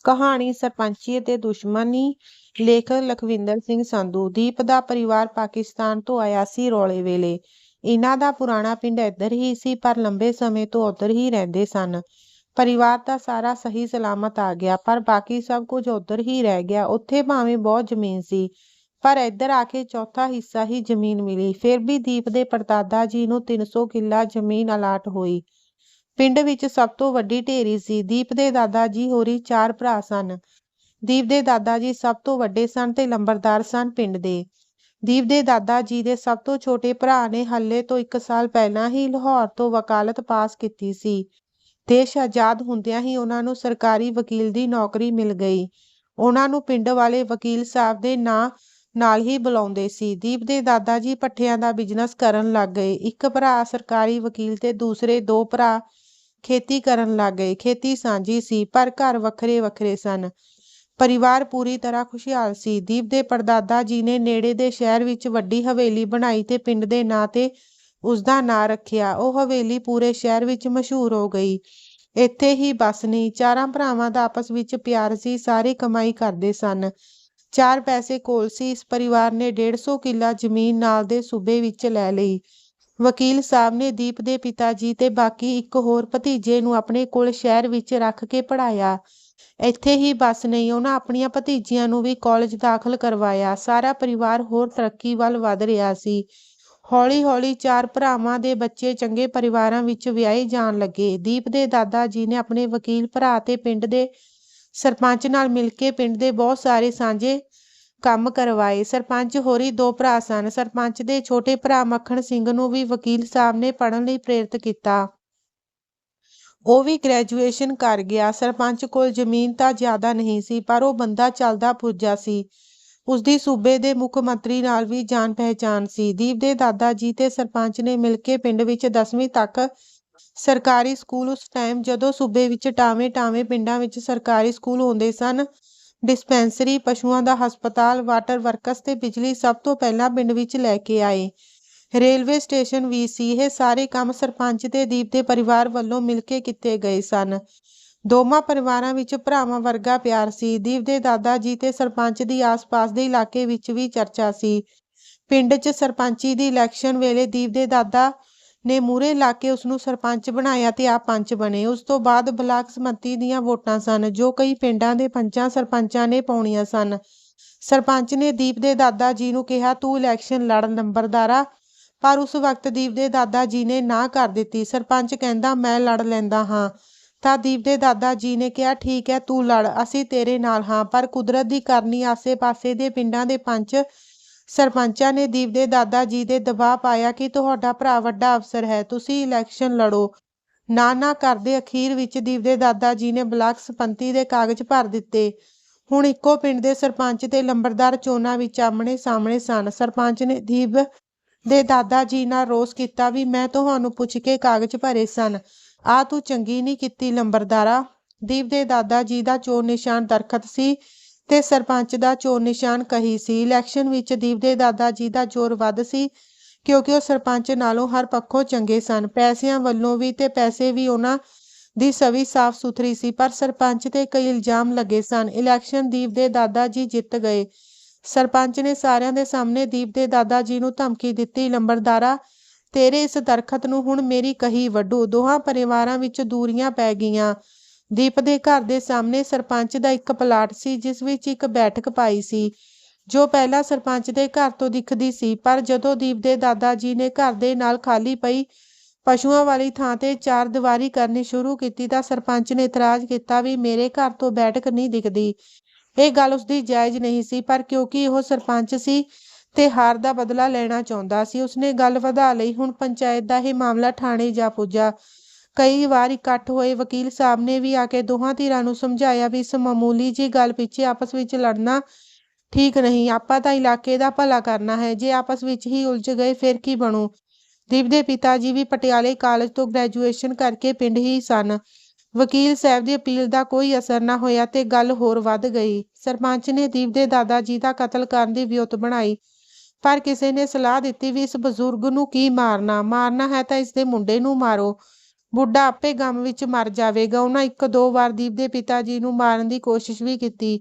ਕਹਾਣੀ ਸਰਪੰਚੀ ਅਤੇ ਦੁਸ਼ਮਣੀ। ਲੇਖਕ ਲਖਵਿੰਦਰ ਸਿੰਘ ਸੰਧੂ। ਦੀਪ ਦਾ ਪਰਿਵਾਰ ਪਾਕਿਸਤਾਨ ਤੋਂ ਆਇਆ ਸੀ ਰੌਲੇ ਵੇਲੇ। ਇਹਨਾਂ ਦਾ ਪੁਰਾਣਾ ਪਿੰਡ ਇੱਧਰ ਹੀ ਸੀ, ਪਰ ਲੰਬੇ ਸਮੇਂ ਤੋਂ ਉੱਧਰ ਹੀ ਰਹਿੰਦੇ ਸਨ। ਪਰਿਵਾਰ ਤਾਂ ਸਾਰਾ ਸਹੀ ਸਲਾਮਤ ਆ ਗਿਆ, ਪਰ ਬਾਕੀ ਸਭ ਕੁਝ ਉੱਧਰ ਹੀ ਰਹਿ ਗਿਆ। ਉੱਥੇ ਭਾਵੇਂ ਬਹੁਤ ਜ਼ਮੀਨ ਸੀ, ਪਰ ਇੱਧਰ ਆ ਕੇ ਚੌਥਾ ਹਿੱਸਾ ਹੀ ਜ਼ਮੀਨ ਮਿਲੀ। ਫਿਰ ਵੀ ਦੀਪ ਦੇ ਪੜਦਾਦਾ ਜੀ ਨੂੰ 300 ਕਿੱਲਾ ਜ਼ਮੀਨ ਅਲਾਟ ਹੋਈ। ਪਿੰਡ ਵਿੱਚ ਸਭ ਤੋਂ ਵੱਡੀ ਢੇਰੀ ਸੀ। ਦੀਪ ਦੇ ਦਾਦਾ ਜੀ ਹੋਰੀ 4 ਭਰਾ ਸਨ। ਦੀਪ ਦੇ ਦਾਦਾ ਜੀ ਸਭ ਤੋਂ ਵੱਡੇ ਸਨ ਤੇ ਲੰਬੜਦਾਰ ਸਨ ਪਿੰਡ ਦੇ। ਦੀਪ ਦੇ ਦਾਦਾ ਜੀ ਦੇ ਸਭ ਤੋਂ ਛੋਟੇ ਭਰਾ ਨੇ ਹੱਲੇ ਤੋਂ 1 ਸਾਲ ਪਹਿਲਾਂ ਹੀ ਲਾਹੌਰ ਤੋਂ ਵਕਾਲਤ ਪਾਸ ਕੀਤੀ ਸੀ। ਦੇਸ਼ ਆਜ਼ਾਦ ਹੁੰਦਿਆਂ ਹੀ ਉਹਨਾਂ ਨੂੰ ਸਰਕਾਰੀ ਵਕੀਲ ਦੀ ਨੌਕਰੀ ਮਿਲ ਗਈ। ਉਹਨਾਂ ਨੂੰ ਪਿੰਡ ਵਾਲੇ ਵਕੀਲ ਸਾਹਿਬ ਦੇ ਨਾਂ ਨਾਲ ਹੀ ਬੁਲਾਉਂਦੇ ਸੀ। ਦੀਪ ਦੇ ਦਾਦਾ ਜੀ ਭੱਠਿਆਂ ਦਾ ਬਿਜ਼ਨਸ ਕਰਨ ਲੱਗ ਗਏ। ਇੱਕ ਭਰਾ ਸਰਕਾਰੀ ਵਕੀਲ ਤੇ ਦੂਸਰੇ 2 ਭਰਾ ਖੇਤੀ ਕਰਨ ਲੱਗ ਗਏ। ਖੇਤੀ ਸਾਂਝੀ ਸੀ, ਪਰ ਘਰ ਵੱਖਰੇ ਵੱਖਰੇ ਸਨ। ਪਰਿਵਾਰ ਪੂਰੀ ਤਰ੍ਹਾਂ ਖੁਸ਼ਹਾਲ ਸੀ। ਦੀਪ ਦੇ ਪੜਦਾਦਾ ਜੀ ਨੇ ਨੇੜੇ ਦੇ ਸ਼ਹਿਰ ਵਿੱਚ ਵੱਡੀ ਹਵੇਲੀ ਬਣਾਈ ਤੇ ਪਿੰਡ ਦੇ ਨਾਂ ਤੇ ਉਸਦਾ ਨਾਂ ਰੱਖਿਆ। ਉਹ ਹਵੇਲੀ ਪੂਰੇ ਸ਼ਹਿਰ ਵਿੱਚ ਮਸ਼ਹੂਰ ਹੋ ਗਈ। ਇੱਥੇ ਹੀ ਬਸ ਨਹੀਂ, 4 ਭਰਾਵਾਂ ਦਾ ਆਪਸ ਵਿੱਚ ਪਿਆਰ ਸੀ। ਸਾਰੇ ਕਮਾਈ ਕਰਦੇ ਸਨ। 4 ਪੈਸੇ ਕੋਲ ਸੀ। ਇਸ ਪਰਿਵਾਰ ਨੇ 150 ਕਿੱਲਾ ਜ਼ਮੀਨ ਨਾਲ ਦੇ ਸੂਬੇ ਵਿੱਚ ਲੈ ਲਈ। ਵਕੀਲ ਸਾਹਿਬ ਨੇ ਦੀਪ ਦੇ ਪਿਤਾ ਜੀ ਤੇ ਬਾਕੀ ਇੱਕ ਹੋਰ ਭਤੀਜੇ ਨੂੰ ਆਪਣੇ ਕੋਲ ਸ਼ਹਿਰ ਵਿੱਚ ਰੱਖ ਕੇ ਪੜ੍ਹਾਇਆ। ਇੱਥੇ ਹੀ ਬਸ ਨਹੀਂ, ਉਹਨਾਂ ਆਪਣੀਆਂ ਭਤੀਜੀਆਂ ਨੂੰ ਵੀ ਕਾਲਜ ਦਾਖਲ ਕਰਵਾਇਆ। ਸਾਰਾ ਪਰਿਵਾਰ ਹੋਰ ਤਰੱਕੀ ਵੱਲ ਵਧ ਰਿਹਾ ਸੀ। ਹੌਲੀ ਹੌਲੀ 4 ਭਰਾਵਾਂ ਦੇ ਬੱਚੇ ਚੰਗੇ ਪਰਿਵਾਰਾਂ ਵਿੱਚ ਵਿਆਹੇ ਜਾਣ ਲੱਗੇ। ਦੀਪ ਦੇ ਦਾਦਾ ਜੀ ਨੇ ਆਪਣੇ ਵਕੀਲ ਭਰਾ ਤੇ ਪਿੰਡ ਦੇ ਸਰਪੰਚ ਨਾਲ ਮਿਲ ਕੇ ਪਿੰਡ ਦੇ ਬਹੁਤ ਸਾਰੇ ਸਾਂਝੇ ਕੰਮ ਕਰਵਾਏ। ਸਰਪੰਚ ਹੋਰੀ 2 ਭਰਾ ਸਨ। ਸਰਪੰਚ ਦੇ ਛੋਟੇ ਭਰਾ ਮੱਖਣ ਸਿੰਘ ਨੂੰ ਵੀ ਵਕੀਲ ਸਾਹਿਬ ਨੇ ਪੜ੍ਹਨ ਲਈ ਪ੍ਰੇਰਿਤ ਕੀਤਾ। ਉਹ ਵੀ ਗ੍ਰੈਜੂਏਸ਼ਨ ਕਰ ਗਿਆ। ਸਰਪੰਚ ਕੋਲ ਜ਼ਮੀਨ ਤਾਂ ਜ਼ਿਆਦਾ ਨਹੀਂ ਸੀ, ਪਰ ਉਹ ਬੰਦਾ ਚੱਲਦਾ ਪੁਰਜਾ ਸੀ। ਉਸਦੀ ਸੂਬੇ ਦੇ ਮੁੱਖ ਮੰਤਰੀ ਨਾਲ ਵੀ ਜਾਣ ਪਹਿਚਾਣ ਸੀ। ਦੀਪ ਦੇ ਦਾਦਾ ਜੀ ਤੇ ਸਰਪੰਚ ਨੇ ਮਿਲ ਕੇ ਪਿੰਡ ਵਿੱਚ 10ਵੀਂ ਤੱਕ ਸਰਕਾਰੀ ਸਕੂਲ। ਉਸ ਟਾਈਮ ਜਦੋਂ ਸੂਬੇ ਵਿੱਚ ਟਾਵੇਂ ਪਿੰਡਾਂ ਵਿੱਚ ਸਰਕਾਰੀ ਸਕੂਲ ਹੁੰਦੇ ਸਨ, ਡਿਸਪੈਂਸਰੀ, ਪਸ਼ੂਆਂ ਦਾ ਹਸਪਤਾਲ, ਵਾਟਰ ਵਰਕਸ ਤੇ ਬਿਜਲੀ ਸਭ ਤੋਂ ਪਹਿਲਾਂ ਪਿੰਡ ਵਿੱਚ ਲੈ ਕੇ ਆਏ। ਰੇਲਵੇ ਸਟੇਸ਼ਨ ਵੀ ਸੀ। ਇਹ ਸਾਰੇ ਕੰਮ ਸਰਪੰਚ ਤੇ ਦੀਪ ਦੇ ਪਰਿਵਾਰ ਵੱਲੋਂ ਮਿਲ ਕੇ ਕੀਤੇ ਗਏ ਸਨ। ਦੋਵਾਂ ਪਰਿਵਾਰਾਂ ਵਿੱਚ ਭਰਾਵਾਂ ਵਰਗਾ ਪਿਆਰ ਸੀ। ਦੀਪ ਦੇ ਦਾਦਾ ਜੀ ਤੇ ਸਰਪੰਚ ਦੀ ਆਸ-ਪਾਸ ਦੇ ਇਲਾਕੇ ਵਿੱਚ ਵੀ ਚਰਚਾ ਸੀ। ਪਿੰਡ 'ਚ ਸਰਪੰਚੀ ਦੀ ਇਲੈਕਸ਼ਨ ਵੇਲੇ ਦੀਪ ਦੇ ਦਾਦਾ ਨੇ ਮੂਹਰੇ ਲਾ ਕੇ ਉਸਨੂੰ ਸਰਪੰਚ ਬਣਾਇਆ ਤੇ ਆਪ ਪੰਚ ਬਣੇ। ਉਸ ਤੋਂ ਬਾਅਦ ਬਲਾਕ ਸਮੰਤੀ ਦੀਆਂ ਵੋਟਾਂ ਸਨ, ਜੋ ਕਈ ਪਿੰਡਾਂ ਦੇ ਪੰਚਾਂ ਸਰਪੰਚਾਂ ਨੇ ਪਾਉਣੀਆਂ ਸਨ। ਸਰਪੰਚ ਨੇ ਦੀਪ ਦੇ ਦਾਦਾ ਜੀ ਨੂੰ ਕਿਹਾ, ਤੂੰ ਇਲੈਕਸ਼ਨ ਲੜ ਨੰਬਰਦਾਰਾ। ਪਰ ਉਸ ਵਕਤ ਦੀਪ ਦੇ ਦਾਦਾ ਜੀ ਨੇ ਨਾਂਹ ਕਰ ਦਿੱਤੀ। ਸਰਪੰਚ ਕਹਿੰਦਾ, ਮੈਂ ਲੜ ਲੈਂਦਾ ਹਾਂ। ਤਾਂ ਦੀਪ ਦੇ ਦਾਦਾ ਜੀ ਨੇ ਕਿਹਾ, ਠੀਕ ਹੈ, ਤੂੰ ਲੜ, ਅਸੀਂ ਤੇਰੇ ਨਾਲ ਹਾਂ। ਪਰ ਕੁਦਰਤ ਦੀ ਕਰਨੀ, ਆਸੇ-ਪਾਸੇ ਦੇ ਪਿੰਡਾਂ ਦੇ ਪੰਚ ਸਰਪੰਚਾਂ ਨੇ ਦੀਪ ਦੇ ਦਾਦਾ ਜੀ ਦੇ ਦਬਾਅ ਪਾਇਆ ਕਿ ਤੁਹਾਡਾ ਭਰਾ ਵੱਡਾ ਅਫਸਰ ਹੈ, ਤੁਸੀਂ ਇਲੈਕਸ਼ਨ ਲੜੋ। ਨਾ ਕਰਦੇ ਅਖੀਰ ਵਿੱਚ ਦੀਪ ਦੇ ਦਾਦਾ ਜੀ ਨੇ ਬਲਾਕ ਸੰਮਤੀ ਦੇ ਕਾਗਜ਼ ਭਰ ਦਿੱਤੇ। ਹੁਣ ਇੱਕੋ ਪਿੰਡ ਦੇ ਸਰਪੰਚ ਤੇ ਲੰਬੜਦਾਰ ਚੋਣਾਂ ਵਿੱਚ ਆਮਣੇ ਸਾਹਮਣੇ ਸਨ। ਸਰਪੰਚ ਨੇ ਦੀਪ ਦੇ ਦਾਦਾ ਜੀ ਨਾਲ ਰੋਸ ਕੀਤਾ ਵੀ ਮੈਂ ਤੁਹਾਨੂੰ ਪੁੱਛ ਕੇ ਕਾਗਜ਼ ਭਰੇ ਸਨ, ਆਹ ਤੂੰ ਚੰਗੀ ਨਹੀਂ ਕੀਤੀ ਲੰਬੜਦਾਰਾ। ਦੀਪ ਦੇ ਦਾਦਾ ਜੀ ਦਾ ਚੋਣ ਨਿਸ਼ਾਨ ਦਰਖਤ ਸੀ ਤੇ ਸਰਪੰਚ ਦਾ ਚੋਣ ਨਿਸ਼ਾਨ ਕਹੀ ਸੀ। ਇਲੈਕਸ਼ਨ ਵਿੱਚ ਦੀਪ ਦੇ ਦਾਦਾ ਜੀ ਦਾ ਜ਼ੋਰ ਵੱਧ ਸੀ, ਕਿਉਂਕਿ ਉਹ ਸਰਪੰਚ ਨਾਲੋਂ ਹਰ ਪੱਖੋਂ ਚੰਗੇ ਸਨ। ਪੈਸਿਆਂ ਵੱਲੋਂ ਵੀ ਤੇ ਪੈਸੇ ਵੀ ਉਹਨਾਂ ਦੀ ਛਵੀ ਸਾਫ਼ ਸੁਥਰੀ ਸੀ, ਪਰ ਸਰਪੰਚ ਤੇ ਕਈ ਇਲਜ਼ਾਮ ਲੱਗੇ ਸਨ। ਇਲੈਕਸ਼ਨ ਦੀਪ ਦੇ ਦਾਦਾ ਜੀ ਜਿੱਤ ਗਏ। ਸਰਪੰਚ ਨੇ ਸਾਰਿਆਂ ਦੇ ਸਾਹਮਣੇ ਦੀਪ ਦੇ ਦਾਦਾ ਜੀ ਨੂੰ ਧਮਕੀ ਦਿੱਤੀ, ਲੰਬੜਦਾਰਾ, ਤੇਰੇ ਇਸ ਦਰਖਤ ਨੂੰ ਹੁਣ ਮੇਰੀ ਕਹੀ ਵੱਢੂ। ਦੋਹਾਂ ਪਰਿਵਾਰਾਂ ਵਿੱਚ ਦੂਰੀਆਂ ਪੈ ਗਈਆਂ। ਦੀਪ ਦੇ ਘਰ ਦੇ ਸਾਹਮਣੇ ਸਰਪੰਚ ਦਾ ਇੱਕ ਪਲਾਟ ਸੀ, ਜਿਸ ਵਿੱਚ ਇੱਕ ਬੈਠਕ ਪਾਈ ਸੀ, ਜੋ ਪਹਿਲਾਂ ਸਰਪੰਚ ਦੇ ਘਰ ਤੋਂ ਦਿਖਦੀ ਸੀ। ਪਰ ਜਦੋਂ ਦੀਪ ਦੇ ਦਾਦਾ ਜੀ ਨੇ ਘਰ ਦੇ ਨਾਲ ਖਾਲੀ ਪਈ ਪਸ਼ੂਆਂ ਵਾਲੀ ਥਾਂ ਤੇ 4 ਦੀਵਾਰੀ ਕਰਨੀ ਸ਼ੁਰੂ ਕੀਤੀ ਤਾਂ ਸਰਪੰਚ ਨੇ ਇਤਰਾਜ਼ ਕੀਤਾ ਵੀ ਮੇਰੇ ਘਰ ਤੋਂ ਬੈਠਕ ਨਹੀਂ ਦਿਖਦੀ। ਇਹ ਗੱਲ ਉਸਦੀ ਜਾਇਜ਼ ਨਹੀਂ ਸੀ, ਪਰ ਕਿਉਂਕਿ ਉਹ ਸਰਪੰਚ ਸੀ ਤੇ ਹਾਰ ਦਾ ਬਦਲਾ ਲੈਣਾ ਚਾਹੁੰਦਾ ਸੀ, ਉਸਨੇ ਗੱਲ ਵਧਾ ਲਈ। ਹੁਣ ਪੰਚਾਇਤ ਦਾ ਇਹ ਮਾਮਲਾ ਥਾਣੇ ਜਾ ਪੁੱਜਾ। ਕਈ ਵਾਰ ਇਕੱਠ ਹੋਏ। ਵਕੀਲ ਸਾਹਿਬ ਨੇ ਵੀ ਆ ਕੇ ਦੋਹਾਂ ਧਿਰਾਂ ਨੂੰ ਸਮਝਾਇਆ ਵੀ ਇਸ ਮਾਮੂਲੀ ਜਿਹੀ ਗੱਲ ਪਿੱਛੇ ਆਪਸ ਵਿੱਚ ਲੜਨਾ ਠੀਕ ਨਹੀਂ। ਆਪਾਂ ਤਾਂ ਇਲਾਕੇ ਦਾ ਭਲਾ ਕਰਨਾ ਹੈ, ਜੇ ਆਪਸ ਵਿੱਚ ਹੀ ਉਲਝ ਗਏ ਫਿਰ ਕੀ ਬਣੂ। ਦੀਪ ਦੇ ਪਿਤਾ ਜੀ ਵੀ ਪਟਿਆਲੇ ਕਾਲਜ ਤੋਂ ਗ੍ਰੈਜੂਏਸ਼ਨ ਕਰਕੇ ਪਿੰਡ ਹੀ ਸਨ। ਵਕੀਲ ਸਾਹਿਬ ਦੀ ਅਪੀਲ ਦਾ ਕੋਈ ਅਸਰ ਨਾ ਹੋਇਆ ਤੇ ਗੱਲ ਹੋਰ ਵੱਧ ਗਈ। ਸਰਪੰਚ ਨੇ ਦੀਪ ਦੇ ਦਾਦਾ ਜੀ ਦਾ ਕਤਲ ਕਰਨ ਦੀ ਵਿਉਂਤ ਬਣਾਈ, ਪਰ ਕਿਸੇ ਨੇ ਸਲਾਹ ਦਿੱਤੀ ਵੀ ਇਸ ਬਜ਼ੁਰਗ ਨੂੰ ਕੀ ਮਾਰਨਾ ਹੈ ਤਾਂ ਇਸਦੇ ਮੁੰਡੇ ਨੂੰ ਮਾਰੋ। ਬੁੱਢਾ ਆਪੇ ਗਮ ਵਿੱਚ ਮਰ ਜਾਵੇਗਾ। ਉਹਨਾਂ 1-2 ਵਾਰ ਦੀਪ ਦੇ ਪਿਤਾ ਜੀ ਨੂੰ ਮਾਰਨ ਦੀ ਕੋਸ਼ਿਸ਼ ਵੀ ਕੀਤੀ,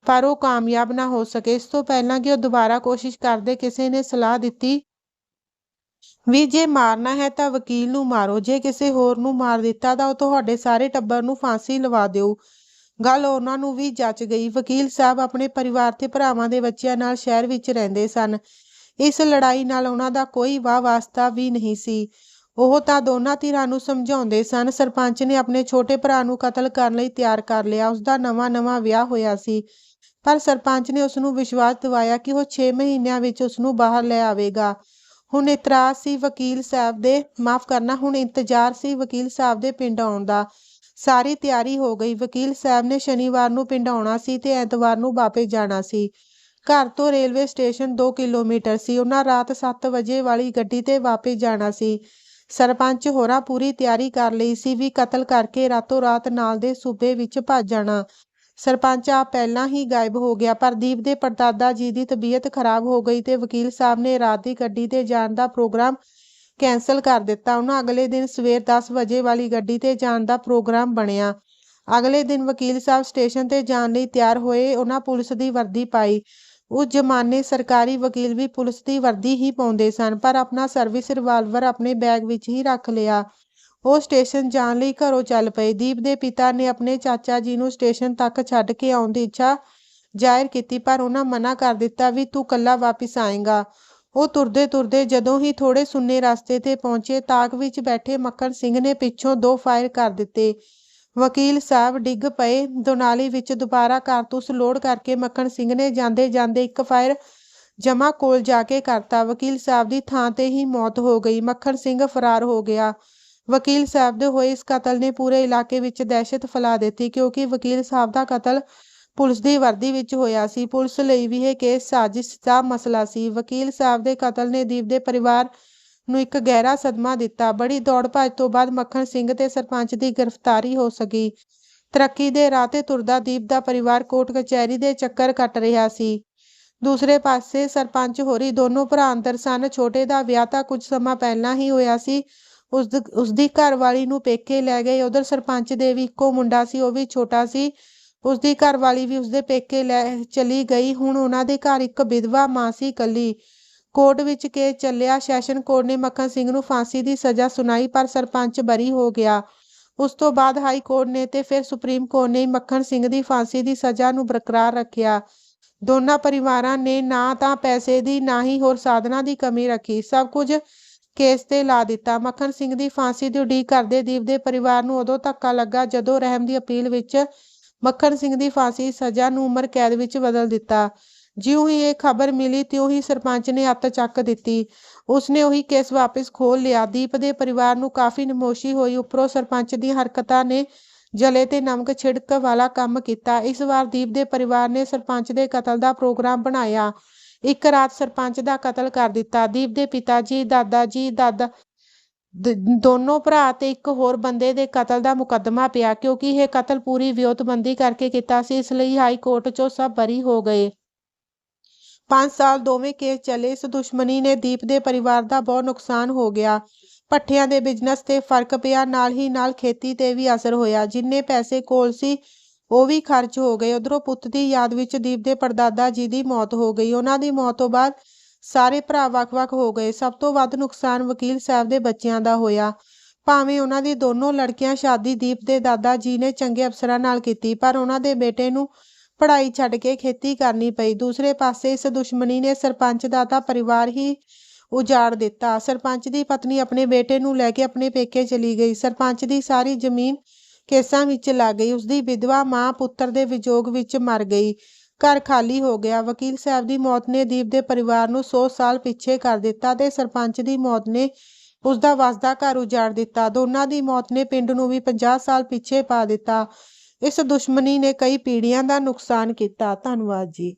ਪਰ ਉਹ ਕਾਮਯਾਬ ਨਾ ਹੋ ਸਕੇ। ਇਸ ਤੋਂ ਪਹਿਲਾਂ ਕਿ ਉਹ ਦੁਬਾਰਾ ਕੋਸ਼ਿਸ਼ ਕਰਦੇ, ਕਿਸੇ ਨੇ ਸਲਾਹ ਦਿੱਤੀ ਵੀ ਜੇ ਮਾਰਨਾ ਹੈ ਤਾਂ ਵਕੀਲ ਨੂੰ ਮਾਰੋ, ਜੇ ਕਿਸੇ ਹੋਰ ਨੂੰ ਮਾਰ ਦਿੱਤਾ ਤਾਂ ਉਹ ਤੁਹਾਡੇ ਸਾਰੇ ਟੱਬਰ ਨੂੰ ਫਾਂਸੀ ਲਵਾ ਦਿਓ। ਗੱਲ ਉਹਨਾਂ ਨੂੰ ਵੀ ਜਚ ਗਈ। ਵਕੀਲ ਸਾਹਿਬ ਆਪਣੇ ਪਰਿਵਾਰ ਤੇ ਭਰਾਵਾਂ ਦੇ ਬੱਚਿਆਂ ਨਾਲ ਸ਼ਹਿਰ ਵਿੱਚ ਰਹਿੰਦੇ ਸਨ। ਇਸ ਲੜਾਈ ਨਾਲ ਉਹਨਾਂ ਦਾ ਕੋਈ ਵਾਹ ਵਾਸਤਾ ਵੀ ਨਹੀਂ ਸੀ। ਉਹ ਤਾਂ ਦੋਨਾਂ ਧਿਰਾਂ ਨੂੰ ਸਮਝਾਉਂਦੇ ਸਨ। ਸਰਪੰਚ ਨੇ ਆਪਣੇ ਛੋਟੇ ਭਰਾ ਨੂੰ ਕਤਲ ਕਰਨ ਲਈ ਤਿਆਰ ਕਰ ਲਿਆ। ਉਸਦਾ ਨਵਾਂ ਵਿਆਹ ਹੋਇਆ ਸੀ, ਪਰ ਸਰਪੰਚ ਨੇ ਉਸਨੂੰ ਵਿਸ਼ਵਾਸ ਦਿਵਾਇਆ ਕਿ ਉਹ 6 ਮਹੀਨਿਆਂ ਵਿੱਚ ਉਸਨੂੰ ਬਾਹਰ ਲੈ ਆਵੇਗਾ। ਹੁਣ ਇਤਰਾਜ਼ ਸੀ ਵਕੀਲ ਸਾਹਿਬ ਦੇ ਹੁਣ ਇੰਤਜ਼ਾਰ ਸੀ ਵਕੀਲ ਸਾਹਿਬ ਦੇ ਪਿੰਡ ਆਉਣ ਦਾ। ਸਾਰੀ ਤਿਆਰੀ ਹੋ ਗਈ। ਵਕੀਲ ਸਾਹਿਬ ਨੇ ਸ਼ਨੀਵਾਰ ਨੂੰ ਪਿੰਡ ਆਉਣਾ ਸੀ ਤੇ ਐਤਵਾਰ ਨੂੰ ਵਾਪਸ ਜਾਣਾ ਸੀ। ਘਰ ਤੋਂ ਰੇਲਵੇ ਸਟੇਸ਼ਨ 2 ਕਿਲੋਮੀਟਰ ਸੀ। ਉਹਨਾਂ ਰਾਤ 7 ਵਜੇ ਵਾਲੀ ਗੱਡੀ ਤੇ ਵਾਪਸ ਜਾਣਾ ਸੀ। ਸਰਪੰਚ ਹੋਰਾਂ ਪੂਰੀ ਤਿਆਰੀ ਕਰ ਲਈ ਸੀ ਵੀ ਕਤਲ ਕਰਕੇ ਰਾਤੋਂ ਰਾਤ ਨਾਲ ਦੇ ਸੂਬੇ ਵਿੱਚ ਭੱਜ ਜਾਣਾ। ਸਰਪੰਚ ਆਪ ਪਹਿਲਾਂ ਹੀ ਗਾਇਬ ਹੋ ਗਿਆ, ਪਰ ਦੀਪ ਦੇ ਪੜਦਾਦਾ ਜੀ ਦੀ ਤਬੀਅਤ ਖਰਾਬ ਹੋ ਗਈ ਤੇ ਵਕੀਲ ਸਾਹਿਬ ਨੇ ਰਾਤ ਦੀ ਗੱਡੀ ਤੇ ਜਾਣ ਦਾ ਪ੍ਰੋਗਰਾਮ ਕੈਂਸਲ ਕਰ ਦਿੱਤਾ। ਉਹਨਾਂ ਅਗਲੇ ਦਿਨ ਸਵੇਰ 10 ਵਜੇ ਵਾਲੀ ਗੱਡੀ ਤੇ ਜਾਣ ਦਾ ਪ੍ਰੋਗਰਾਮ ਬਣਿਆ। ਅਗਲੇ ਦਿਨ ਵਕੀਲ ਸਾਹਿਬ ਸਟੇਸ਼ਨ ਤੇ ਜਾਣ ਲਈ ਤਿਆਰ ਹੋਏ। ਉਹਨਾਂ ਪੁਲਿਸ ਦੀ ਵਰਦੀ ਪਾਈ। ਉਸ ਜ਼ਮਾਨੇ ਸਰਕਾਰੀ ਵਕੀਲ ਵੀ ਪੁਲਿਸ ਦੀ ਵਰਦੀ ਹੀ ਪਾਉਂਦੇ ਸਨ, ਪਰ ਆਪਣਾ ਸਰਵਿਸ ਰਿਵਾਲਵਰ ਆਪਣੇ ਬੈਗ ਵਿੱਚ ਹੀ ਰੱਖ ਲਿਆ। ਉਹ ਸਟੇਸ਼ਨ ਜਾਣ ਲਈ ਘਰੋਂ ਚੱਲ ਪਏ। ਦੀਪ ਦੇ ਪਿਤਾ ਨੇ ਆਪਣੇ ਚਾਚਾ ਜੀ ਨੂੰ ਸਟੇਸ਼ਨ ਤੱਕ ਛੱਡ ਕੇ ਆਉਣ ਦੀ ਇੱਛਾ ਜ਼ਾਹਿਰ ਕੀਤੀ, ਪਰ ਉਹਨਾਂ ਮਨਾ ਕਰ ਦਿੱਤਾ ਵੀ ਤੂੰ ਇਕੱਲਾ ਵਾਪਿਸ ਆਏਂਗਾ। ਉਹ ਤੁਰਦੇ ਜਦੋਂ ਹੀ ਥੋੜੇ ਸੁੰਨੇ ਰਸਤੇ ਤੇ ਪਹੁੰਚੇ, ਤਾਕ ਵਿੱਚ ਬੈਠੇ ਮੱਖਣ ਸਿੰਘ ਨੇ ਪਿੱਛੋਂ 2 ਫਾਇਰ ਕਰ ਦਿੱਤੇ। ਵਕੀਲ ਸਾਹਿਬ ਡਿੱਗ ਪਏ। ਦੁਨਾਲੀ ਵਿੱਚ ਦੁਬਾਰਾ ਕਾਰਤੂਸ ਲੋਡ ਕਰਕੇ ਮੱਖਣ ਸਿੰਘ ਨੇ ਜਾਂਦੇ 1 ਫਾਇਰ ਜਮਾ ਕੋਲ ਜਾ ਕੇ ਕਰਤਾ। ਵਕੀਲ ਸਾਹਿਬ ਦੀ ਥਾਂ ਤੇ ਹੀ ਮੌਤ ਹੋ ਗਈ। ਮੱਖਣ ਸਿੰਘ ਫਰਾਰ ਹੋ ਗਿਆ। ਵਕੀਲ ਸਾਹਿਬ ਦੇ ਹੋਏ ਇਸ ਕਤਲ ਨੇ ਪੂਰੇ ਇਲਾਕੇ ਵਿੱਚ ਦਹਿਸ਼ਤ ਫੈਲਾ ਦਿੱਤੀ, ਕਿਉਂਕਿ ਵਕੀਲ ਸਾਹਿਬ ਦਾ ਕਤਲ ਪੁਲਿਸ ਦੀ ਵਰਦੀ ਵਿੱਚ ਹੋਇਆ ਸੀ। ਪੁਲਿਸ ਲਈ ਵੀ ਇਹ ਕੇਸ ਸਾਜ਼ਿਸ਼ ਦਾ ਮਸਲਾ ਸੀ। ਵਕੀਲ ਸਾਹਿਬ ਦੇ ਕਤਲ ਨੇ ਦੀਪ ਦੇ ਪਰਿਵਾਰ ਨੂੰ ਇੱਕ ਗਹਿਰਾ ਸਦਮਾ ਦਿੱਤਾ। ਬੜੀ ਦੌੜ ਭੱਜ ਤੋਂ ਬਾਅਦ ਮੱਖਣ ਸਿੰਘ ਤੇ ਸਰਪੰਚ ਦੀ ਗ੍ਰਿਫਤਾਰੀ ਹੋ ਸਕੀ। ਤਰੱਕੀ ਦੇ ਰਾਹ ਤੇ ਤੁਰਦਾ ਦੀਪ ਦਾ ਪਰਿਵਾਰ ਕੋਰਟ ਕਚਹਿਰੀ ਦੇ ਚੱਕਰ ਕੱਟ ਰਿਹਾ ਸੀ। ਦੂਸਰੇ ਪਾਸੇ ਸਰਪੰਚ ਹੋਰੀ ਦੋਨੋਂ ਭਰਾ ਅੰਦਰ ਸਨ। ਛੋਟੇ ਦਾ ਵਿਆਹ ਤਾਂ ਕੁਝ ਸਮਾਂ ਪਹਿਲਾਂ ਹੀ ਹੋਇਆ ਸੀ। ਉਸਦੀ ਘਰਵਾਲੀ ਨੂੰ ਪੇਕੇ ਲੈ ਗਏ। ਉਧਰ ਸਰਪੰਚ ਦੇ ਵੀ ਇੱਕੋ ਮੁੰਡਾ ਸੀ, ਉਹ ਵੀ ਛੋਟਾ ਸੀ। ਉਸਦੀ ਘਰਵਾਲੀ ਵੀ ਉਸਦੇ ਪੇਕੇ ਲੈ ਚਲੀ ਗਈ। ਹੁਣ ਉਹਨਾਂ ਦੇ ਘਰ ਇੱਕ ਵਿਧਵਾ ਮਾਂ ਸੀ, ਇਕੱਲੀ। ਕੋਰਟ ਵਿੱਚ ਕੇਸ ਚੱਲਿਆ। ਸੈਸ਼ਨ ਕੋਰਟ ਨੇ ਮੱਖਣ ਸਿੰਘ ਨੂੰ ਫਾਂਸੀ ਦੀ ਸਜ਼ਾ ਸੁਣਾਈ, ਪਰ ਸਰਪੰਚ ਬਰੀ ਹੋ ਗਿਆ। ਉਸ ਤੋਂ ਬਾਅਦ ਹਾਈ ਕੋਰਟ ਨੇ ਤੇ ਫਿਰ ਸੁਪਰੀਮ ਕੋਰਟ ਨੇ ਮੱਖਣ ਸਿੰਘ ਦੀ ਫਾਂਸੀ ਦੀ ਸਜ਼ਾ ਨੂੰ ਬਰਕਰਾਰ ਰੱਖਿਆ। ਦੋਨਾਂ ਪਰਿਵਾਰਾਂ ਨੇ ਨਾ ਤਾਂ ਪੈਸੇ ਦੀ ਨਾ ਹੀ ਹੋਰ ਸਾਧਨਾਂ ਦੀ ਕਮੀ ਰੱਖੀ। ਸਭ ਕੁਝ ਕੇਸ ਤੇ ਲਾ ਦਿੱਤਾ। ਮੱਖਣ ਸਿੰਘ ਦੀ ਫਾਂਸੀ ਦੀ ਉਡੀਕ ਕਰਦੇ ਦੀਪ ਦੇ ਪਰਿਵਾਰ ਨੂੰ ਉਦੋਂ ਧੱਕਾ ਲੱਗਾ ਜਦੋਂ ਰਹਿਮ ਦੀ ਅਪੀਲ ਵਿੱਚ ਮੱਖਣ ਸਿੰਘ ਦੀ ਫਾਂਸੀ ਦੀ ਸਜ਼ਾ ਨੂੰ ਉਮਰ ਕੈਦ ਵਿੱਚ ਬਦਲ ਦਿੱਤਾ। ਜਿਉਂ ਹੀ ਇਹ ਖਬਰ ਮਿਲੀ ਤਿਉਂ ਹੀ ਸਰਪੰਚ ਨੇ ਅੱਤ ਚੱਕ ਦਿੱਤੀ। ਉਸਨੇ ਉਹੀ ਕੇਸ ਵਾਪਿਸ ਖੋਲ ਲਿਆ। ਦੀਪ ਦੇ ਪਰਿਵਾਰ ਨੂੰ ਕਾਫੀ ਨਮੋਸ਼ੀ ਹੋਈ। ਉੱਪਰੋਂ ਸਰਪੰਚ ਦੀਆਂ ਹਰਕਤਾਂ ਨੇ ਜਲੇ ਤੇ ਨਮਕ ਛਿੜਕ ਵਾਲਾ ਕੰਮ ਕੀਤਾ। ਇਸ ਵਾਰ ਦੀਪ ਦੇ ਪਰਿਵਾਰ ਨੇ ਸਰਪੰਚ ਦੇ ਕਤਲ ਦਾ ਪ੍ਰੋਗਰਾਮ ਬਣਾਇਆ। ਇੱਕ ਰਾਤ ਸਰਪੰਚ ਦਾ ਕਤਲ ਕਰ ਦਿੱਤਾ। ਦੀਪ ਦੇ ਪਿਤਾ ਜੀ, ਦਾਦਾ ਜੀ, ਦੋਨੋਂ ਭਰਾ ਤੇ ਇੱਕ ਹੋਰ ਬੰਦੇ ਦੇ ਕਤਲ ਦਾ ਮੁਕੱਦਮਾ ਪਿਆ। ਕਿਉਂਕਿ ਇਹ ਕਤਲ ਪੂਰੀ ਵਿਉਂਤਬੰਦੀ ਕਰਕੇ ਕੀਤਾ ਸੀ, ਇਸ ਲਈ ਹਾਈ ਕੋਰਟ 'ਚੋਂ ਸਭ ਬਰੀ ਹੋ ਗਏ। 5 ਸਾਲ ਦੋਵੇਂ ਕੇਸ ਚੱਲੇ। ਇਸ ਦੁਸ਼ਮਣੀ ਨੇ ਦੀਪ ਦੇ ਪਰਿਵਾਰ ਦਾ ਬਹੁਤ ਨੁਕਸਾਨ ਹੋ ਗਿਆ। ਭੱਠਿਆਂ ਦੇ ਬਿਜ਼ਨਸ ਤੇ ਫਰਕ ਪਿਆ, ਨਾਲ ਹੀ ਨਾਲ ਖੇਤੀ ਤੇ ਵੀ ਅਸਰ ਹੋਇਆ। ਜਿੰਨੇ ਪੈਸੇ ਕੋਲ ਸੀ ਉਹ ਵੀ ਖਰਚ ਹੋ ਗਏ। ਉਧਰੋਂ ਪੁੱਤ ਦੀ ਯਾਦ ਵਿੱਚ ਦੀਪ ਦੇ ਪੜਦਾਦਾ ਜੀ ਦੀ ਮੌਤ ਹੋ ਗਈ। ਉਹਨਾਂ ਦੀ ਮੌਤ ਤੋਂ ਬਾਅਦ ਸਾਰੇ ਭਰਾ ਵੱਖ-ਵੱਖ ਹੋ ਗਏ। ਸਭ ਤੋਂ ਵੱਧ ਨੁਕਸਾਨ ਵਕੀਲ ਸਾਹਿਬ ਦੇ ਬੱਚਿਆਂ ਦਾ ਹੋਇਆ। ਭਾਵੇਂ ਉਹਨਾਂ ਦੀ ਦੋਨੋਂ ਲੜਕੀਆਂ ਸ਼ਾਦੀ ਦੀਪ ਦੇ ਦਾਦਾ ਜੀ ਨੇ ਚੰਗੇ ਅਫਸਰਾਂ ਨਾਲ ਕੀਤੀ, ਪਰ ਉਹਨਾਂ ਦੇ ਬੇਟੇ ਨੂੰ ਪੜ੍ਹਾਈ ਛੱਡ ਕੇ ਖੇਤੀ ਕਰਨੀ ਪਈ। ਦੂਸਰੇ ਪਾਸੇ ਇਸ ਦੁਸ਼ਮਣੀ ਨੇ ਸਰਪੰਚ ਦਾ ਤਾਂ ਪਰਿਵਾਰ ਹੀ ਉਜਾੜ ਦਿੱਤਾ। ਸਰਪੰਚ ਦੀ ਪਤਨੀ ਆਪਣੇ ਬੇਟੇ ਨੂੰ ਲੈ ਕੇ ਆਪਣੇ ਪੇਕੇ ਚਲੀ ਗਈ। ਸਰਪੰਚ ਦੀ ਸਾਰੀ ਜ਼ਮੀਨ ਕੇਸਾਂ ਵਿੱਚ ਲੱਗ ਗਈ। ਉਸਦੀ ਵਿਧਵਾ ਮਾਂ ਪੁੱਤਰ ਦੇ ਵਿਯੋਗ ਵਿੱਚ ਮਰ ਗਈ। ਘਰ ਖਾਲੀ ਹੋ ਗਿਆ। ਵਕੀਲ ਸਾਹਿਬ ਦੀ ਮੌਤ ਨੇ ਦੀਪ ਦੇ ਪਰਿਵਾਰ ਨੂੰ 100 ਸਾਲ ਪਿੱਛੇ ਕਰ ਦਿੱਤਾ ਤੇ ਸਰਪੰਚ ਦੀ ਮੌਤ ਨੇ ਉਸਦਾ ਵਸਦਾ ਘਰ ਉਜਾੜ ਦਿੱਤਾ। ਦੋਨਾਂ ਦੀ ਮੌਤ ਨੇ ਪਿੰਡ ਨੂੰ ਵੀ 50 ਸਾਲ ਪਿੱਛੇ ਪਾ ਦਿੱਤਾ। ਇਸ ਦੁਸ਼ਮਣੀ ਨੇ ਕਈ ਪੀੜ੍ਹੀਆਂ ਦਾ ਨੁਕਸਾਨ ਕੀਤਾ। ਧੰਨਵਾਦ ਜੀ।